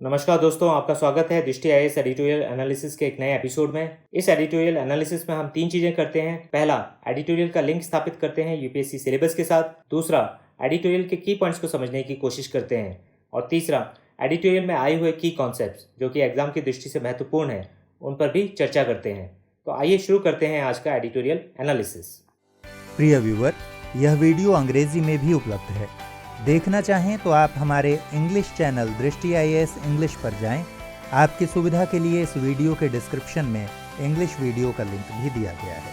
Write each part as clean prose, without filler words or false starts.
नमस्कार दोस्तों, आपका स्वागत है दृष्टि आईएएस एडिटोरियल एनालिसिस के एक नए एपिसोड में। इस एडिटोरियल एनालिसिस में हम तीन चीजें करते हैं। पहला, एडिटोरियल का लिंक स्थापित करते हैं यूपीएससी सिलेबस के साथ। दूसरा, एडिटोरियल के की पॉइंट्स को समझने की कोशिश करते हैं। और तीसरा, एडिटोरियल में आए हुए की कॉन्सेप्ट्स जो कि एग्जाम की दृष्टि से महत्वपूर्ण है, उन पर भी चर्चा करते हैं। तो आइए शुरू करते हैं आज का एडिटोरियल एनालिसिस। प्रिय व्यूअर, यह वीडियो अंग्रेजी में भी उपलब्ध है। देखना चाहें तो आप हमारे इंग्लिश चैनल दृष्टि आईएएस इंग्लिश पर जाएं। आपकी सुविधा के लिए इस वीडियो के डिस्क्रिप्शन में इंग्लिश वीडियो का लिंक भी दिया गया है।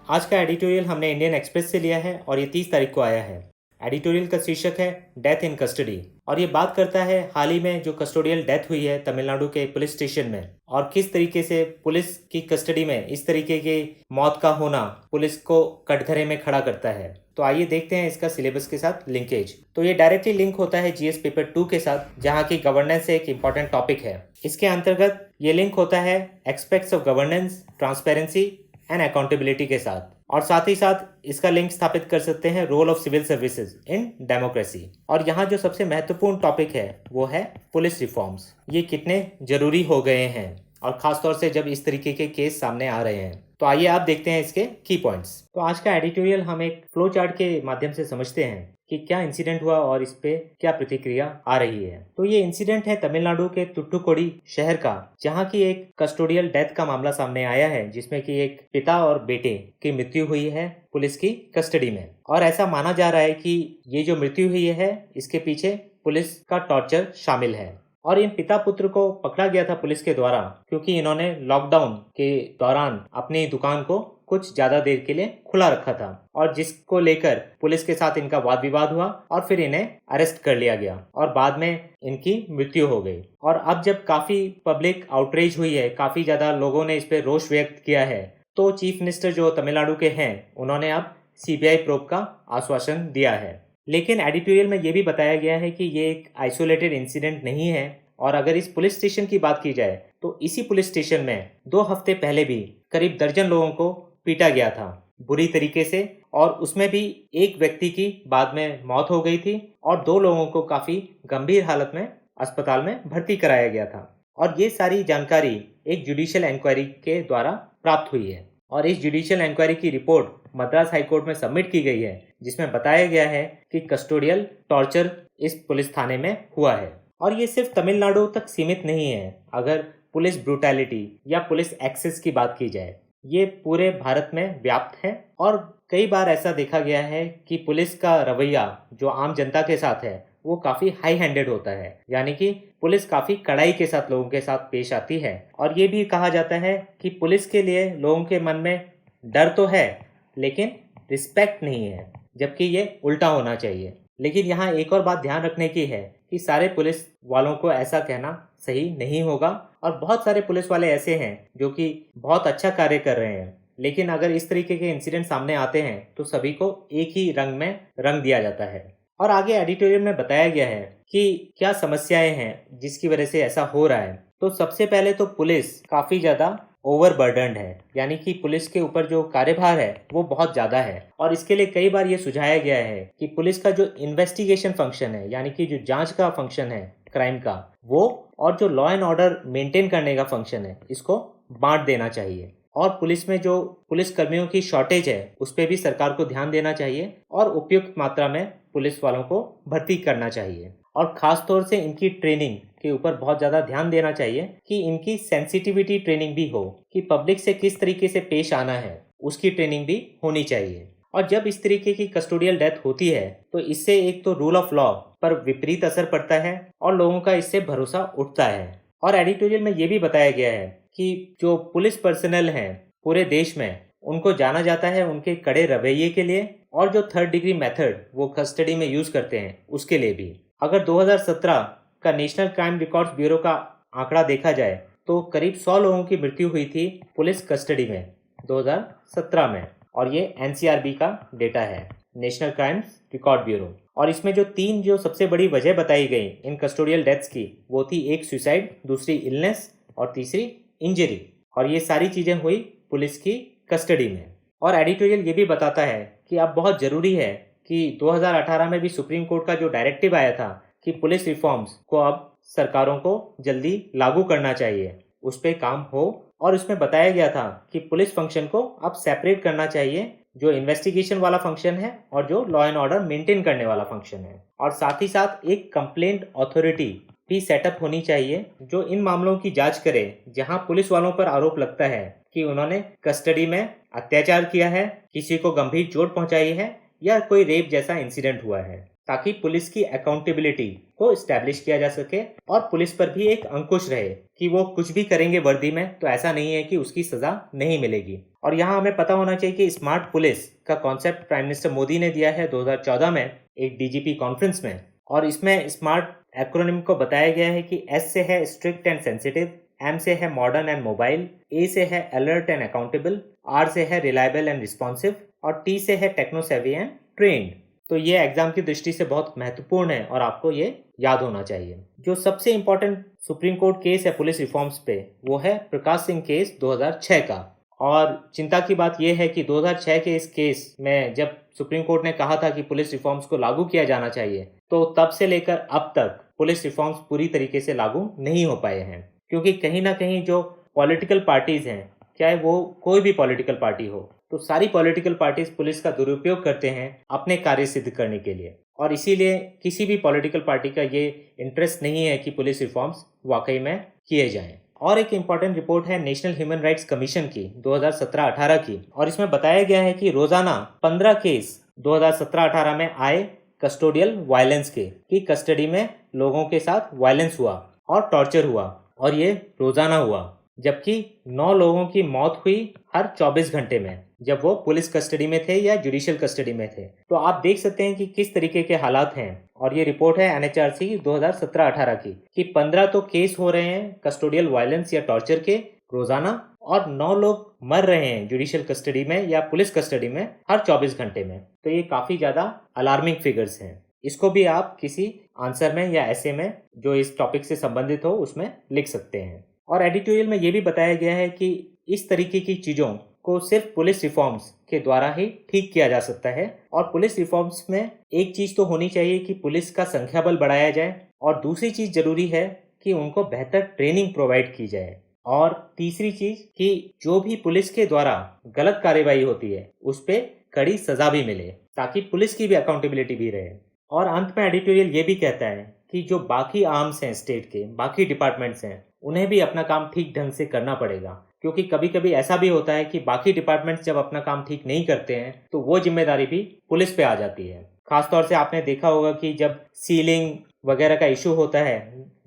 आज का एडिटोरियल हमने इंडियन एक्सप्रेस से लिया है और ये 30 तारीख को आया है। एडिटोरियल का शीर्षक है डेथ इन कस्टडी और ये बात करता है हाल ही में जो कस्टोडियल डेथ हुई है तमिलनाडु के पुलिस स्टेशन में, और किस तरीके से पुलिस की कस्टडी में इस तरीके की मौत का होना पुलिस को कटघरे में खड़ा करता है। तो आइए देखते हैं इसका सिलेबस के साथ लिंकेज। तो ये डायरेक्टली लिंक होता है जीएस पेपर 2 के साथ, जहाँ की गवर्नेंस एक इंपॉर्टेंट टॉपिक है। इसके अंतर्गत ये लिंक होता है aspects of governance, transparency and accountability के साथ, और साथ ही साथ इसका लिंक स्थापित कर सकते हैं role of civil services in democracy. और यहाँ जो सबसे महत्वपूर्ण टॉपिक है वो है पुलिस रिफॉर्म्स। ये कितने जरूरी हो गए हैं और खासतौर से जब इस तरीके के केस सामने आ रहे हैं। तो आइए आप देखते हैं इसके की पॉइंट्स। तो आज का एडिटोरियल हम एक फ्लो चार्ट के माध्यम से समझते हैं कि क्या इंसिडेंट हुआ और इस पे क्या प्रतिक्रिया आ रही है। तो ये इंसिडेंट है तमिलनाडु के तुट्टुकोडी शहर का, जहाँ की एक कस्टोडियल डेथ का मामला सामने आया है, जिसमें कि एक पिता और बेटे की मृत्यु हुई है पुलिस की कस्टडी में। और ऐसा माना जा रहा है कि ये जो मृत्यु हुई है इसके पीछे पुलिस का टॉर्चर शामिल है। और इन पिता पुत्र को पकड़ा गया था पुलिस के द्वारा क्योंकि इन्होंने लॉकडाउन के दौरान अपनी दुकान को कुछ ज्यादा देर के लिए खुला रखा था, और जिसको लेकर पुलिस के साथ इनका वाद विवाद हुआ और फिर इन्हें अरेस्ट कर लिया गया और बाद में इनकी मृत्यु हो गई। और अब जब काफी पब्लिक आउटरीच हुई है, काफी ज्यादा लोगों ने इस पे रोष व्यक्त किया है, तो चीफ मिनिस्टर जो तमिलनाडु के हैं उन्होंने अब सीबीआई प्रोब का आश्वासन दिया है। लेकिन एडिटोरियल में ये भी बताया गया है कि ये एक आइसोलेटेड इंसिडेंट नहीं है। और अगर इस पुलिस स्टेशन की बात की जाए तो इसी पुलिस स्टेशन में 2 हफ्ते पहले भी करीब दर्जन लोगों को पीटा गया था बुरी तरीके से, और उसमें भी एक व्यक्ति की बाद में मौत हो गई थी और 2 लोगों को काफी गंभीर हालत में अस्पताल में भर्ती कराया गया था। और ये सारी जानकारी एक जुडिशियल इंक्वायरी के द्वारा प्राप्त हुई है और इस जुडिशियल इंक्वायरी की रिपोर्ट मद्रास हाईकोर्ट में सबमिट की गई है, जिसमें बताया गया है कि कस्टोडियल टॉर्चर इस पुलिस थाने में हुआ है। और ये सिर्फ तमिलनाडु तक सीमित नहीं है। अगर पुलिस ब्रूटैलिटी या पुलिस एक्सेस की बात की जाए, ये पूरे भारत में व्याप्त है। और कई बार ऐसा देखा गया है कि पुलिस का रवैया जो आम जनता के साथ है वो काफी हाई हैंडेड होता है, यानी कि पुलिस काफी कड़ाई के साथ लोगों के साथ पेश आती है। और ये भी कहा जाता है कि पुलिस के लिए लोगों के मन में डर तो है लेकिन रिस्पेक्ट नहीं है, जबकि ये उल्टा होना चाहिए। लेकिन यहाँ एक और बात ध्यान रखने की है कि सारे पुलिस वालों को ऐसा कहना सही नहीं होगा, और बहुत सारे पुलिस वाले ऐसे हैं जो कि बहुत अच्छा कार्य कर रहे हैं। लेकिन अगर इस तरीके के इंसिडेंट सामने आते हैं तो सभी को एक ही रंग में रंग दिया जाता है। और आगे एडिटोरियल में बताया गया है कि क्या समस्याएं हैं जिसकी वजह से ऐसा हो रहा है। तो सबसे पहले तो पुलिस काफी ज्यादा ओवरबर्डन्ड है, यानी कि पुलिस के ऊपर जो कार्यभार है वो बहुत ज्यादा है। और इसके लिए कई बार ये सुझाया गया है कि पुलिस का जो इन्वेस्टिगेशन फंक्शन है, यानी कि जो जांच का फंक्शन है क्राइम का, वो और जो लॉ एंड ऑर्डर मेंटेन करने का फंक्शन है, इसको बांट देना चाहिए। और पुलिस में जो पुलिस कर्मियों की शॉर्टेज है उस पर भी सरकार को ध्यान देना चाहिए और उपयुक्त मात्रा में पुलिस वालों को भर्ती करना चाहिए। और खास तौर से इनकी ट्रेनिंग के ऊपर बहुत ज़्यादा ध्यान देना चाहिए कि इनकी सेंसिटिविटी ट्रेनिंग भी हो, कि पब्लिक से किस तरीके से पेश आना है उसकी ट्रेनिंग भी होनी चाहिए। और जब इस तरीके की कस्टोडियल डेथ होती है तो इससे एक तो रूल ऑफ लॉ पर विपरीत असर पड़ता है और लोगों का इससे भरोसा उठता है। और एडिटोरियल में ये भी बताया गया है कि जो पुलिस पर्सनल हैं पूरे देश में, उनको जाना जाता है उनके कड़े रवैये के लिए, और जो 3rd डिग्री मेथड वो कस्टडी में यूज करते हैं उसके लिए भी। अगर 2017 का नेशनल क्राइम रिकॉर्ड्स ब्यूरो का आंकड़ा देखा जाए तो करीब 100 लोगों की मृत्यु हुई थी पुलिस कस्टडी में 2017 में, और ये एनसीआरबी का डेटा है, नेशनल क्राइम रिकॉर्ड ब्यूरो। और इसमें जो सबसे बड़ी वजह बताई गई इन कस्टोडियल डेथ्स की, वो थी एक सुसाइड, दूसरी इलनेस और तीसरी इंजरी। और ये सारी चीजें हुई पुलिस की कस्टडी में। और एडिटोरियल ये भी बताता है कि अब बहुत जरूरी है कि 2018 में भी सुप्रीम कोर्ट का जो डायरेक्टिव आया था कि पुलिस रिफॉर्म्स को अब सरकारों को जल्दी लागू करना चाहिए, उस पर काम हो। और उसमें बताया गया था कि पुलिस फंक्शन को अब सेपरेट करना चाहिए, जो इन्वेस्टिगेशन वाला फंक्शन है और जो लॉ एंड ऑर्डर मेंटेन करने वाला फंक्शन है। और साथ ही साथ एक कंप्लेंट अथॉरिटी भी सेटअप होनी चाहिए जो इन मामलों की जांच करे जहां पुलिस वालों पर आरोप लगता है कि उन्होंने कस्टडी में अत्याचार किया है, किसी को गंभीर चोट पहुंचाई है या कोई रेप जैसा इंसिडेंट हुआ है, ताकि पुलिस की अकाउंटेबिलिटी को इस्टेब्लिश किया जा सके और पुलिस पर भी एक अंकुश रहे कि वो कुछ भी करेंगे वर्दी में तो ऐसा नहीं है कि उसकी सजा नहीं मिलेगी। और यहाँ हमें पता होना चाहिए कि स्मार्ट पुलिस का कॉन्सेप्ट प्राइम मिनिस्टर मोदी ने दिया है 2014 में एक डीजीपी कॉन्फ्रेंस में। और इसमें स्मार्ट एक्रोनिम को बताया गया है कि एस से है स्ट्रिक्ट एंड सेंसिटिव, एम से है मॉडर्न एंड मोबाइल, ए से है अलर्ट एंड अकाउंटेबल, आर से है रिलायबल एंड रिस्पॉन्सिव और टी से है टेक्नो सेवी एंड ट्रेन्ड। तो ये एग्जाम की दृष्टि से बहुत महत्वपूर्ण है और आपको ये याद होना चाहिए। जो सबसे इम्पोर्टेंट सुप्रीम कोर्ट केस है पुलिस रिफॉर्म्स पे वो है प्रकाश सिंह केस 2006 का। और चिंता की बात यह है कि 2006 के इस केस में जब सुप्रीम कोर्ट ने कहा था कि पुलिस रिफॉर्म्स को लागू किया जाना चाहिए, तो तब से लेकर अब तक पुलिस रिफॉर्म्स पूरी तरीके से लागू नहीं हो पाए हैं, क्योंकि कहीं ना कहीं जो पॉलिटिकल पार्टीज हैं, चाहे वो कोई भी पॉलिटिकल पार्टी हो, तो सारी पॉलिटिकल पार्टीज पुलिस का दुरुपयोग करते हैं अपने कार्य सिद्ध करने के लिए। और इसीलिए किसी भी पॉलिटिकल पार्टी का ये इंटरेस्ट नहीं है कि पुलिस रिफॉर्म्स वाकई में किए जाएं। और एक इम्पॉर्टेंट रिपोर्ट है नेशनल ह्यूमन राइट्स कमीशन की 2017-18 की, और इसमें बताया गया है कि रोजाना 15 केस 2017-18 में आए कस्टोडियल वायलेंस के, कि कस्टडी में लोगों के साथ वायलेंस हुआ और टॉर्चर हुआ, और ये रोजाना हुआ। जबकि 9 लोगों की मौत हुई हर 24 घंटे में, जब वो पुलिस कस्टडी में थे या जुडिशियल कस्टडी में थे। तो आप देख सकते हैं कि किस तरीके के हालात हैं। और ये रिपोर्ट है एनएचआरसी 2017-18 की कि 15 तो केस हो रहे हैं कस्टोडियल वायलेंस या टॉर्चर के रोजाना, और 9 लोग मर रहे हैं जुडिशियल कस्टडी में या पुलिस कस्टडी में हर 24 घंटे में। तो ये काफी ज्यादा अलार्मिंग फिगर्स हैं। इसको भी आप किसी आंसर में या ऐसे में जो इस टॉपिक से संबंधित हो उसमें लिख सकते हैं। और एडिटोरियल में ये भी बताया गया है कि इस तरीके की चीज़ों को सिर्फ पुलिस रिफॉर्म्स के द्वारा ही ठीक किया जा सकता है। और पुलिस रिफॉर्म्स में एक चीज़ तो होनी चाहिए कि पुलिस का संख्या बल बढ़ाया जाए, और दूसरी चीज़ जरूरी है कि उनको बेहतर ट्रेनिंग प्रोवाइड की जाए, और तीसरी चीज़ कि जो भी पुलिस के द्वारा गलत कार्रवाई होती है उस पर कड़ी सजा भी मिले, ताकि पुलिस की भी अकाउंटेबिलिटी भी रहे। और अंत में एडिटोरियल ये भी कहता है कि जो बाकी आर्म्स हैं स्टेट के, बाकी डिपार्टमेंट्स हैं, उन्हें भी अपना काम ठीक ढंग से करना पड़ेगा, क्योंकि कभी कभी ऐसा भी होता है कि बाकी डिपार्टमेंट्स जब अपना काम ठीक नहीं करते हैं तो वो जिम्मेदारी भी पुलिस पे आ जाती है। खासतौर से आपने देखा होगा कि जब सीलिंग वगैरह का इशू होता है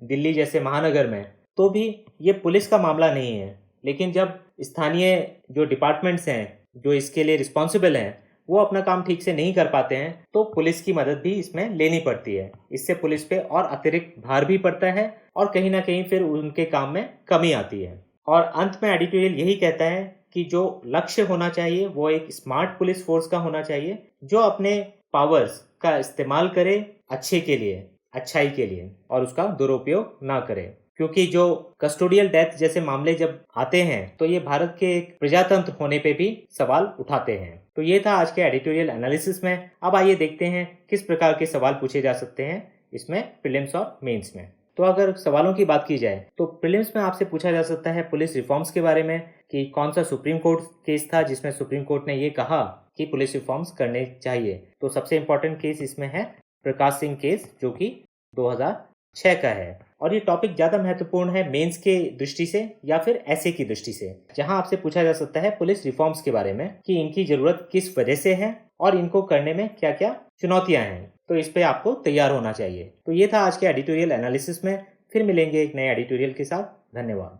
दिल्ली जैसे महानगर में, तो भी ये पुलिस का मामला नहीं है, लेकिन जब स्थानीय जो डिपार्टमेंट्स हैं जो इसके लिए रिस्पॉन्सिबल हैं वो अपना काम ठीक से नहीं कर पाते हैं, तो पुलिस की मदद भी इसमें लेनी पड़ती है। इससे पुलिस पे और अतिरिक्त भार भी पड़ता है और कहीं ना कहीं फिर उनके काम में कमी आती है। और अंत में एडिटोरियल यही कहता है कि जो लक्ष्य होना चाहिए वो एक स्मार्ट पुलिस फोर्स का होना चाहिए, जो अपने पावर्स का इस्तेमाल करे अच्छे के लिए, अच्छाई के लिए, और उसका दुरुपयोग ना करे। क्योंकि जो कस्टोडियल डेथ जैसे मामले जब आते हैं तो ये भारत के एक प्रजातंत्र होने पे भी सवाल उठाते हैं। तो ये था आज के एडिटोरियल एनालिसिस में। अब आइए देखते हैं किस प्रकार के सवाल पूछे जा सकते हैं इसमें प्रीलिम्स और मेंस में। तो अगर सवालों की बात की जाए तो प्रीलिम्स में आपसे पूछा जा सकता है पुलिस रिफॉर्म्स के बारे में, कि कौन सा सुप्रीम कोर्ट केस था जिसमें सुप्रीम कोर्ट ने ये कहा कि पुलिस रिफॉर्म्स करने चाहिए। तो सबसे इम्पोर्टेंट केस इसमें है प्रकाश सिंह केस, जो कि 2006 का है। और ये टॉपिक ज़्यादा महत्वपूर्ण है मेंस के दृष्टि से या फिर ऐसे की दृष्टि से, जहां आपसे पूछा जा सकता है पुलिस रिफॉर्म्स के बारे में कि इनकी ज़रूरत किस वजह से है और इनको करने में क्या क्या चुनौतियां हैं। तो इस पे आपको तैयार होना चाहिए। तो ये था आज के एडिटोरियल एनालिसिस में। फिर मिलेंगे एक नए एडिटोरियल के साथ। धन्यवाद।